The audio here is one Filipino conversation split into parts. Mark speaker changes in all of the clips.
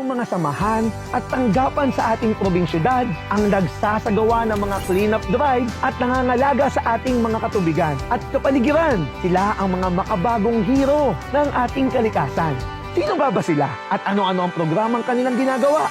Speaker 1: Merong mga samahan at tanggapan sa ating probinsyudad ang nagsasagawa ng mga cleanup drive at nangangalaga sa ating mga katubigan at kapaligiran. Sila ang mga makabagong hero ng ating kalikasan. Sino ba sila at ano-ano ang programang kanilang ginagawa?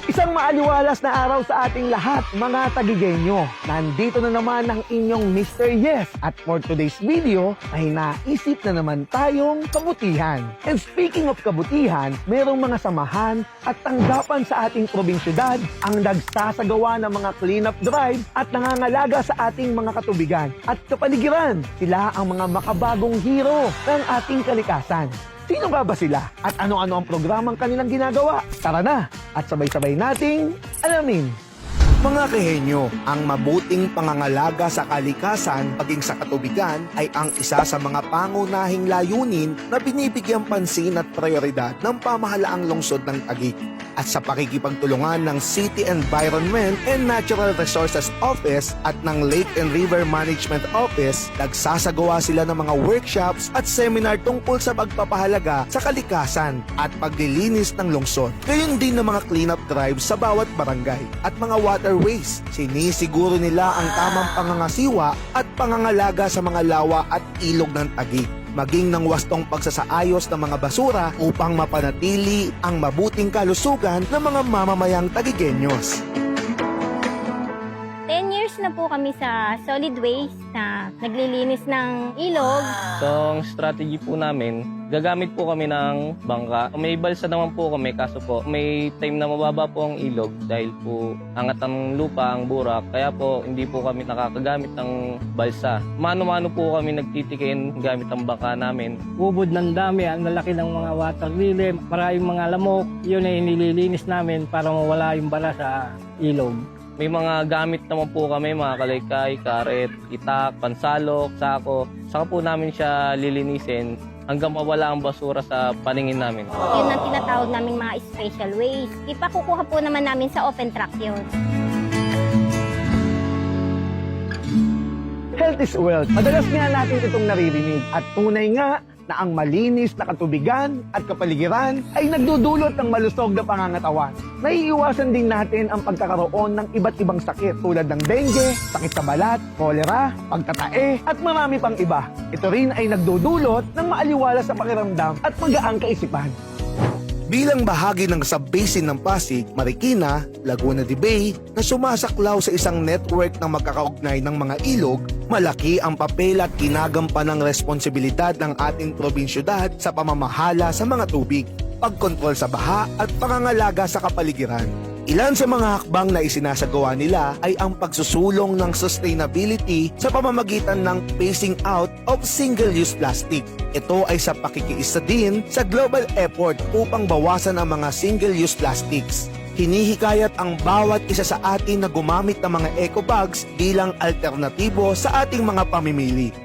Speaker 1: Isang maaliwalas na araw sa ating lahat, mga tagigenyo. Nandito na naman ang inyong Mr. Yes. At for today's video, ay naisip na naman tayong kabutihan. And speaking of kabutihan, merong mga samahan at tanggapan sa ating probinsyudad ang nagsasagawa ng mga cleanup drive at nangangalaga sa ating mga katubigan at kapaligiran. Sila ang mga makabagong hero ng ating kalikasan. Sino ba sila at ano-ano ang programang kanilang ginagawa? Tara na at sabay-sabay nating alamin.
Speaker 2: Mga kahenyo, ang mabuting pangangalaga sa kalikasan paging sa katubigan ay ang isa sa mga pangunahing layunin na binibigyang pansin at prioridad ng pamahalaang lungsod ng Taguig. At sa pakikipagtulungan ng City Environment and Natural Resources Office at ng Lake and River Management Office, nagsasagawa sila ng mga workshops at seminar tungkol sa pagpapahalaga sa kalikasan at paglilinis ng lungsod. Gayon din ng mga cleanup drives sa bawat barangay at mga waterways. Sinisiguro nila ang tamang pangangasiwa at pangangalaga sa mga lawa at ilog ng Taguig, maging ng wastong pagsasaayos ng mga basura upang mapanatili ang mabuting kalusugan ng mga mamamayang Taguigenyos.
Speaker 3: 10 years na po kami sa solid waste na naglilinis ng ilog.
Speaker 4: So, ang strategy po namin, gagamit po kami ng bangka. May balsa naman po kami, kaso po may time na mababa po ang ilog dahil po angat ang lupa, ang burak. Kaya po hindi po kami nakakagamit ng balsa. Mano-mano po kami nagtitikin gamit ang bangka namin.
Speaker 5: Ubod ng dami, ang lalaki ng mga water lily, maraming mga lamok, yun ay nililinis namin para mawala yung bala sa ilog.
Speaker 4: May mga gamit naman po kami, mga kalaykay, karet, itak, pansalok, sako. Saka po namin siya lilinisin hanggang mawala ang basura sa paningin namin.
Speaker 3: Yun ang tinatawag naming mga special waste. Ipakukuha po naman namin sa open truck yun.
Speaker 1: Health is wealth. Madalas nga natin itong naririnig at tunay nga na ang malinis na katubigan at kapaligiran ay nagdudulot ng malusog na pangangatawan. Naiiwasan din natin ang pagkakaroon ng iba't ibang sakit tulad ng dengue, sakit sa balat, kolera, pagtatae at marami pang iba. Ito rin ay nagdudulot ng maaliwala sa pakiramdam at magaang kaisipan.
Speaker 2: Bilang bahagi ng sub-basin ng Pasig, Marikina, Laguna de Bay na sumasaklaw sa isang network ng magkakaugnay ng mga ilog, malaki ang papel at ginagampanang responsibilidad ng ating probinsyudad sa pamamahala sa mga tubig, pagkontrol sa baha at pangangalaga sa kapaligiran. Ilan sa mga hakbang na isinasagawa nila ay ang pagsusulong ng sustainability sa pamamagitan ng phasing out of single-use plastic. Ito ay sa pakikiisa din sa global effort upang bawasan ang mga single-use plastics. Hinihikayat ang bawat isa sa atin na gumamit ng mga eco bags bilang alternatibo sa ating mga pamimili.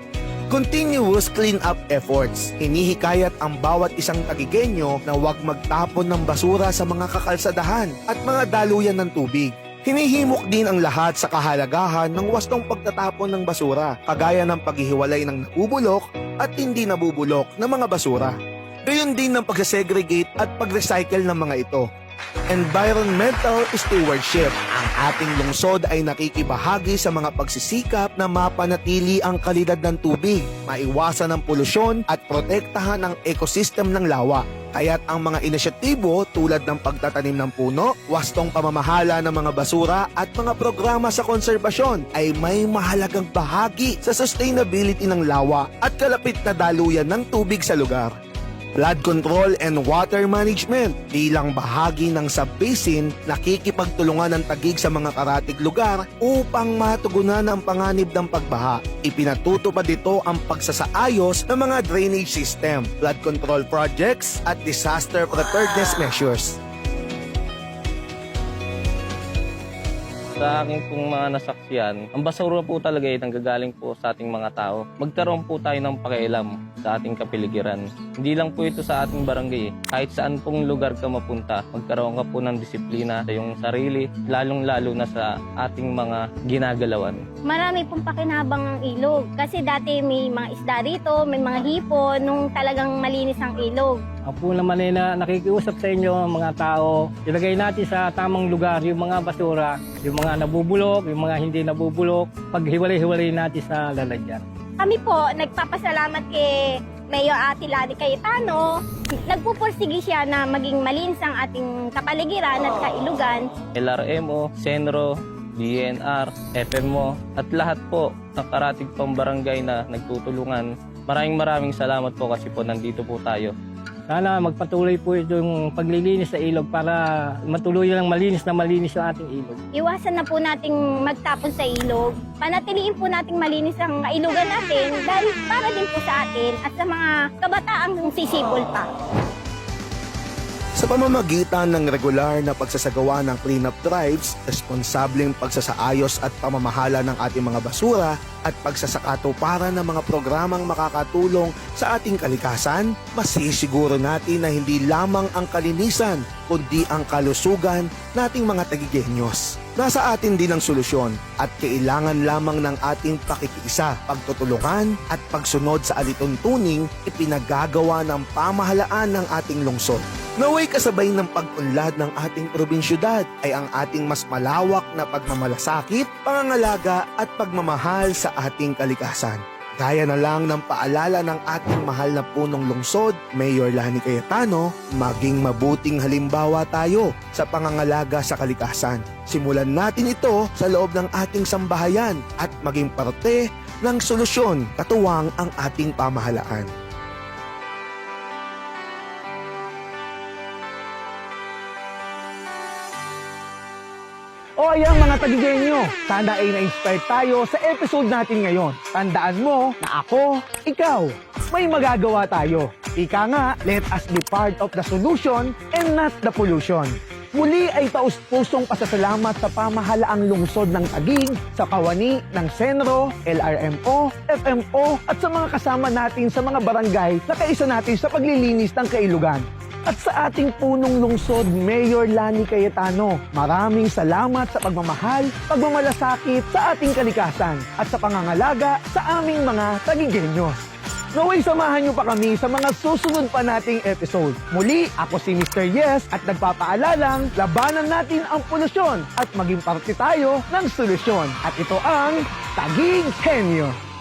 Speaker 2: Continuous clean-up efforts. Hinihikayat ang bawat isang Taguigenyo na huwag magtapon ng basura sa mga kakalsadahan at mga daluyan ng tubig. Hinihimok din ang lahat sa kahalagahan ng wastong pagtatapon ng basura, kagaya ng paghihiwalay ng nabubulok at hindi nabubulok na mga basura. Gayon din ng pagsasegregate at pag-recycle ng mga ito. Environmental stewardship. Ang ating lungsod ay nakikibahagi sa mga pagsisikap na mapanatili ang kalidad ng tubig, maiwasan ang polusyon at protektahan ang ekosistem ng lawa. Kaya't ang mga inisyatibo tulad ng pagtatanim ng puno, wastong pamamahala ng mga basura at mga programa sa konserbasyon ay may mahalagang bahagi sa sustainability ng lawa at kalapit na daluyan ng tubig sa lugar. Flood control and water management. Bilang bahagi ng sub-basin, nakikipagtulungan ng Taguig sa mga karatig lugar upang matugunan ang panganib ng pagbaha. Ipinatutupad dito ang pagsasaayos ng mga drainage system, flood control projects at disaster preparedness measures.
Speaker 4: Sa aking pong mga nasaksiyan, ang basura po talaga ay nanggagaling po sa ating mga tao. Magkaroon po tayo ng pakialam sa ating kapiligiran. Hindi lang po ito sa ating barangay. Kahit saan pong lugar ka mapunta, magkaroon ka po ng disiplina sa iyong sarili, lalong-lalo na sa ating mga ginagalawan.
Speaker 3: Marami pong pakinabang ang ilog. Kasi dati may mga isda rito, may mga hipon, nung talagang malinis ang ilog.
Speaker 5: Ako po naman ay nakikiusap sa inyo mga tao, ilagay natin sa tamang lugar yung mga basura, yung mga nabubulok, yung mga hindi nabubulok, paghiwalay-hiwalay natin sa lalagyan.
Speaker 3: Kami po, nagpapasalamat kay Mayor Ate Lani Cayetano. Nagpupursige siya na maging malinis ang ating kapaligiran at kailugan.
Speaker 4: LRMO, Senro, DNR, FMO, at lahat po ng karatig pang barangay na nagtutulungan. Maraming salamat po kasi po nandito po tayo.
Speaker 5: Sana magpatuloy po yung paglilinis sa ilog para matuluyan ng malinis yung ating ilog.
Speaker 3: Iwasan na po nating magtapon sa ilog. Panatiliin po nating malinis ang kailugan natin dahil para din po sa atin at sa mga kabataang sisipol pa.
Speaker 2: Sa pamamagitan ng regular na pagsasagawa ng cleanup drives, responsableng pagsasaayos at pamamahala ng ating mga basura at pagsasakatuparan ng mga programang makakatulong sa ating kalikasan, masisiguro natin na hindi lamang ang kalinisan, kundi ang kalusugan nating mga tagigenyos. Nasa atin din ang solusyon at kailangan lamang ng ating pakikiisa, pagtutulungan at pagsunod sa alituntuning ipinagagawa ng pamahalaan ng ating lungsod. Naway kasabay ng pag-unlad ng ating probinsyudad ay ang ating mas malawak na pagmamalasakit, pangangalaga at pagmamahal sa ating kalikasan. Gaya na lang ng paalala ng ating mahal na punong lungsod, Mayor Lani Cayetano, maging mabuting halimbawa tayo sa pangangalaga sa kalikasan. Simulan natin ito sa loob ng ating sambahayan at maging parte ng solusyon katuwang ang ating pamahalaan.
Speaker 1: O ayan mga tagigenyo, sana ay na-inspire tayo sa episode natin ngayon. Tandaan mo na ako, ikaw, may magagawa tayo. Ika nga, let us be part of the solution and not the pollution. Muli ay taus-pusong pasasalamat sa pamahalaang lungsod ng Taguig, sa kawani ng Senro, LRMO, FMO at sa mga kasama natin sa mga barangay na kaisa natin sa paglilinis ng kailugan. At sa ating punong lungsod, Mayor Lani Cayetano, maraming salamat sa pagmamahal, pagmamalasakit sa ating kalikasan at sa pangangalaga sa aming mga tagigenyos. Naway samahan niyo pa kami sa mga susunod pa nating episode. Muli, ako si Mr. Yes at nagpapaalalang labanan natin ang polusyon at maging parte tayo ng solusyon. At ito ang Taguig Henyo.